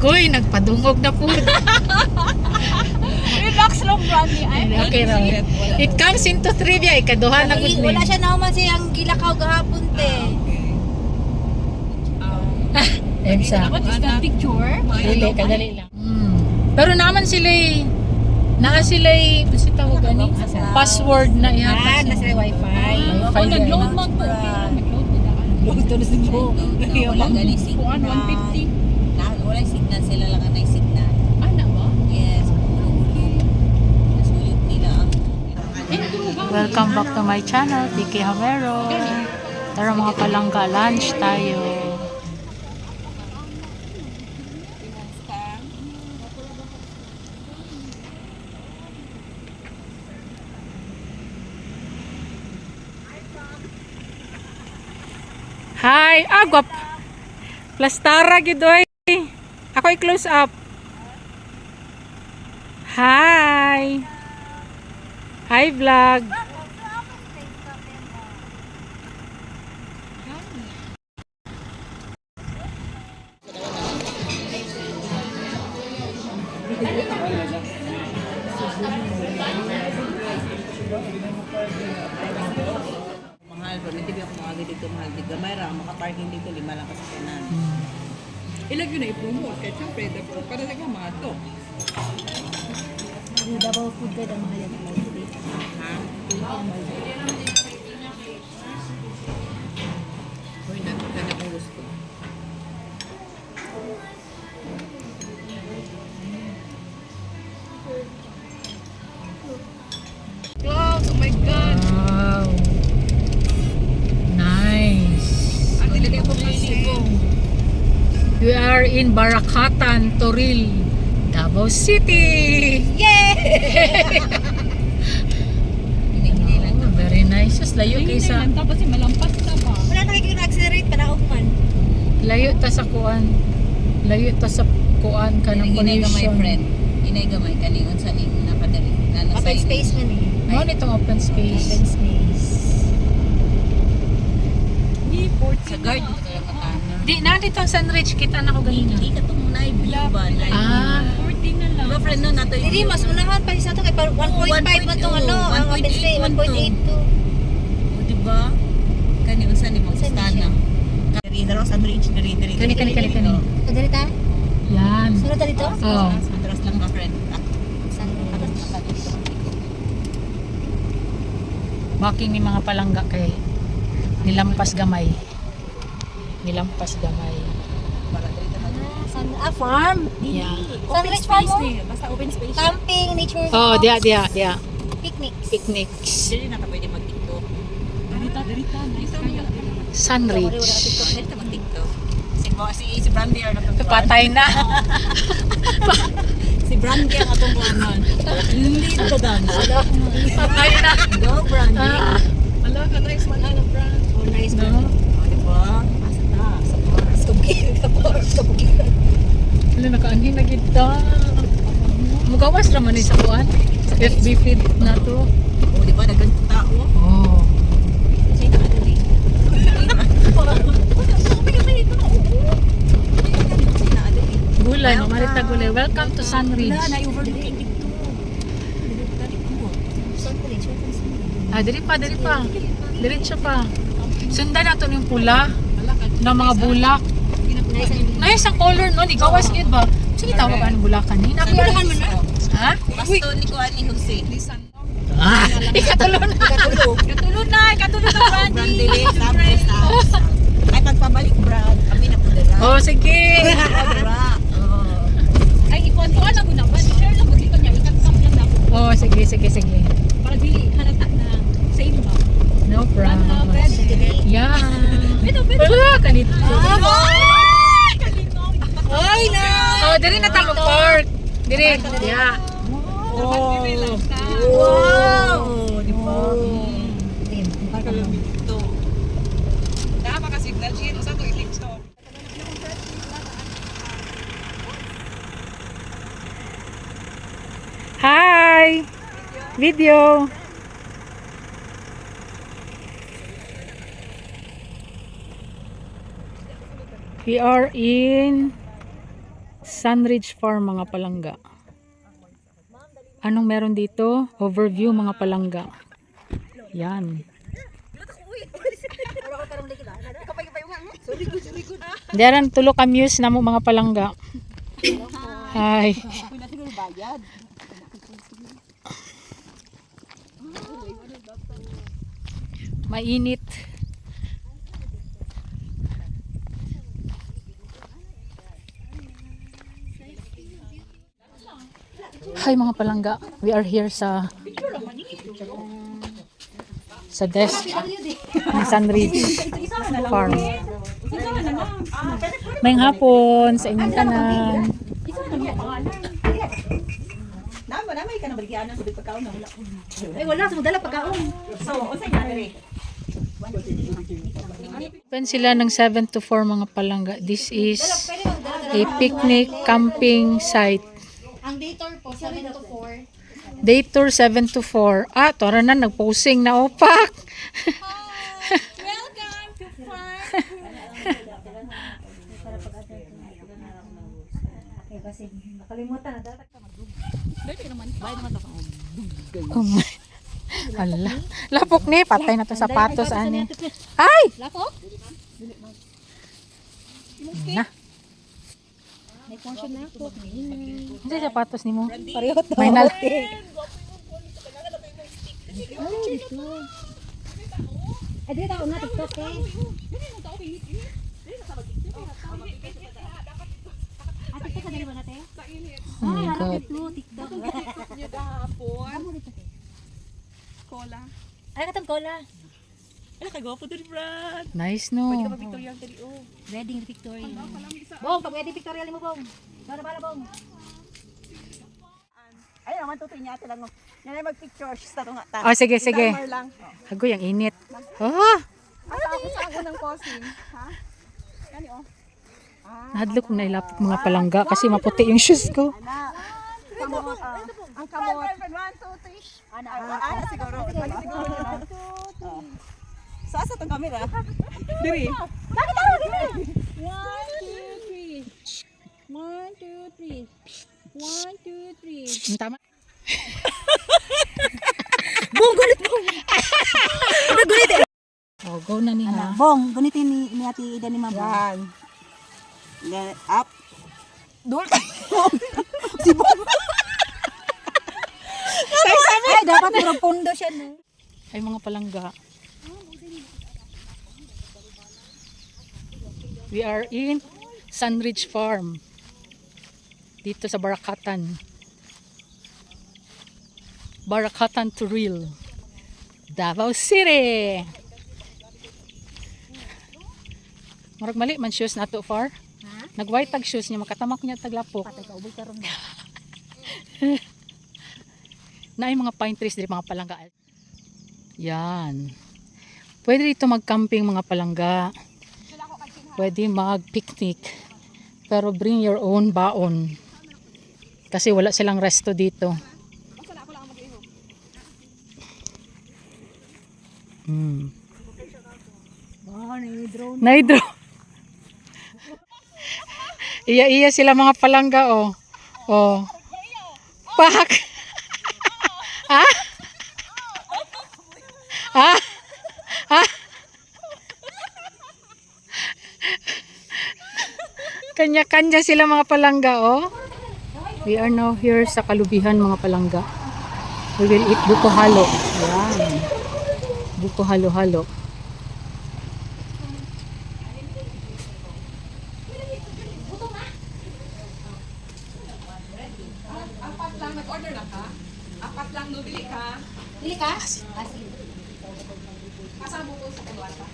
Agoy, nagpadungog na po. Relax lang, Brandy. Okay ra. It comes into trivia. Ikaduha na gud Wala ni. siya nauman siyang gilakaw gahapon te. Emsa. What is that picture? Dili, kadali lang. Pero naman sila naa sila kasi tawag ani password na ihatag. Nasa wifi. Ako nag-load mo to. Nag-load mo na. Load to na si Bo. Wala gali signal. 150. Wala signal, sila lang ang may signal. Ana ba? Yes, hulog-hulog. Nasulit nila ang Welcome back to my channel, Vicky Hamero. Tara mga palangga, lunch tayo. Hi! Agwap! Plastara gidoy! Ako i-close up. Hi! Hi vlog! mahal. Pamiti ako mga dito mahal. Di gamay ra, makaparking dito, 5 lang kasakyanan. Ilag yun na i-promote. Kaya siyempre, para sa mga to. Davao food guide ang mahal yan. Ha? Uy, nagkana kong gusto. Clouds, oh my God. Wow! Nice! Ang nilagay ko pasibo. We are in Barakatan, Toril, Davao City! Hinay lang. Oh, very nice. Just layo kaysa Tapos malampas ka ba? Wala na kayo accelerate panaog man. layo ta sa kuan. Layo ta sa kuan kanang Hinay gamay, connection. friend. Hinay gamay. Kaningon sa ning nakadali. Open space man eh. Mo nitong open space. Open space. Sa guard mo talaga matana. Di na dito ang Sunridge kita na ko ganina. Hindi ka itong na-view ba? Ah, 40 na lang. Diba friend no, nato Hindi, mas unahan pa sa ito kay 1.5 man itong ano, ang open space, 1.82. O diba? Kani usan ni mag-stana. Kani na sa bridge diri. Kani. Kadali ta? Yan. Sunod ta dito? Oh. Atras lang ba friend? Walking ni mga palangga kay nilampas gamay. Nilampas gamay. Farm? Yeah. Sunrise farm mo? Basta open space. Camping, nature Oh, walks, dia. picnics. Picnics. Dili na ka pwede mag-tiktok. Darita. Nice kaya. Sunridge. Dili na mag-tiktok. Si Brandy ang atong Patay na. Si Brandy ang atong kuanon. Hindi to dan. Patay na. Go Brandy. Ala ka, nice man ang brand. Oh, nice No? man. O diba? Asa ta? Sa forest. Kabukiran. Wala nakaanhin na kita. Mugawas naman ni sa kuan. Sa FB feed na to. O diba? Dagan tao. Oh. Kasi nakadali. Gulay, mamarita gulay. Welcome to Sunridge. Na-overlook yung tiktok. Ah, diri pa. Diretso pa. Sundan nato yung pula ng mga bulak. Nice ang color no, gawas gid ba? Sige tawag ang bulakan ni. Nakulahan mo na? Ha? Pasto ni Kuan ni Jose. Ah, ikatulo na. Katulad na Brandy. Ay pagpabalik Brad. Kami na po dira. Oh, sige. Dira. Ay, ikuan-kuan lang ko na. Share lang ko dito niya. Ikat-tap lang na. Oh, sige. Para dili halata na sa inyo ba? No problem. Pwede. Yeah. Pero. Wala kanito. Ay, na! Oh, diri na ta park. Diri. Yeah. Oh. Wow! Di ba? Ito. Napaka-signal siya. Sa ito, i-tiktok. Hi. Video. We are in Sunridge Farm mga palangga. Anong meron dito? Overview mga palangga. Yan. Diyan tulo ka muse na mo mga palangga. Hi. Mainit. Hi mga palangga. We are here sa desk ng Sunridge Farm. Mayang hapon sa inyong tanan. Namay ka na baligyan ng subig pagkaon na wala. Ay, wala. Sumudala pagkaon. So, unsay nga diri? Open sila ng 7 to 4 mga palangga. This is a picnic camping site. Ang dator po, 7 to 4. Day tour 7 to 4. Ah, tara na, nagposing na opak. Welcome to farm. Kasi nakalimutan na dapat ka Oh my. Hala. Lapok ni, patay na to sapatos ani. Ay! Lapok? Na. May portion na po. Ano sapatos ni mo? Pareho to. May nal. Ay, dito ako na TikTok eh. Ah, TikTok ka dali ba natin? Oh my God. TikTok. Niyo gahapon. Cola. Ay, katong cola. Ala ka gwapo diri, Brad. Nice no. Victoria diri oh. Wedding Victoria. Bong, pag wedding Victoria mo, Bong. Bala, Bong. Ay, naman tutoy niya ate lang. Nanay mag-picture sa to nga ta. Oh, sige, sige. Timer lang. Agoy, ang init. Oh, Asa ako sa ako ng posing. Ha? Yan oh. nahadlok ko na ilapot mga palangga kasi maputi yung shoes ko. Kamot. Ang kamot. 1 2 3. Ana siguro. Sa asa tong camera? Diri. 1, 2, 3. 1, 2, 3. 1, 2, 3. Tama. Bong, gulit, Bong. Gulit eh. Oh, go na ni ha. Bong, gunitin ni Ate Ida ni Mama. Yan. Then up. Dol. Si Bong. Ay, dapat puro pondo siya, no? Ay mga palangga. We are in Sunridge Farm. Dito sa Barakatan. Barakatan to Real. Davao City. Marag mali man shoes na to far. Nag-white tag shoes niya, makatamak niya taglapok. Patay ka, ubay ka ron. Na yung mga pine trees dito mga palangga. Yan. Pwede dito mag-camping mga palangga. Pwede mag-picnic. Pero bring your own baon. Kasi wala silang resto dito. Oh, nai-drone. Naidro. Iya sila mga palangga oh. Oh. Pak. Ha? Ha? Ha? Kanya-kanya sila mga palangga oh. We are now here sa Kalubihan mga palangga. We will eat buko halo. Yan. Buko halo-halo. Apat lang nag-order na ka? Apat lang nabili ka? Pili ka? Sige. Kasama ko sa kulwata.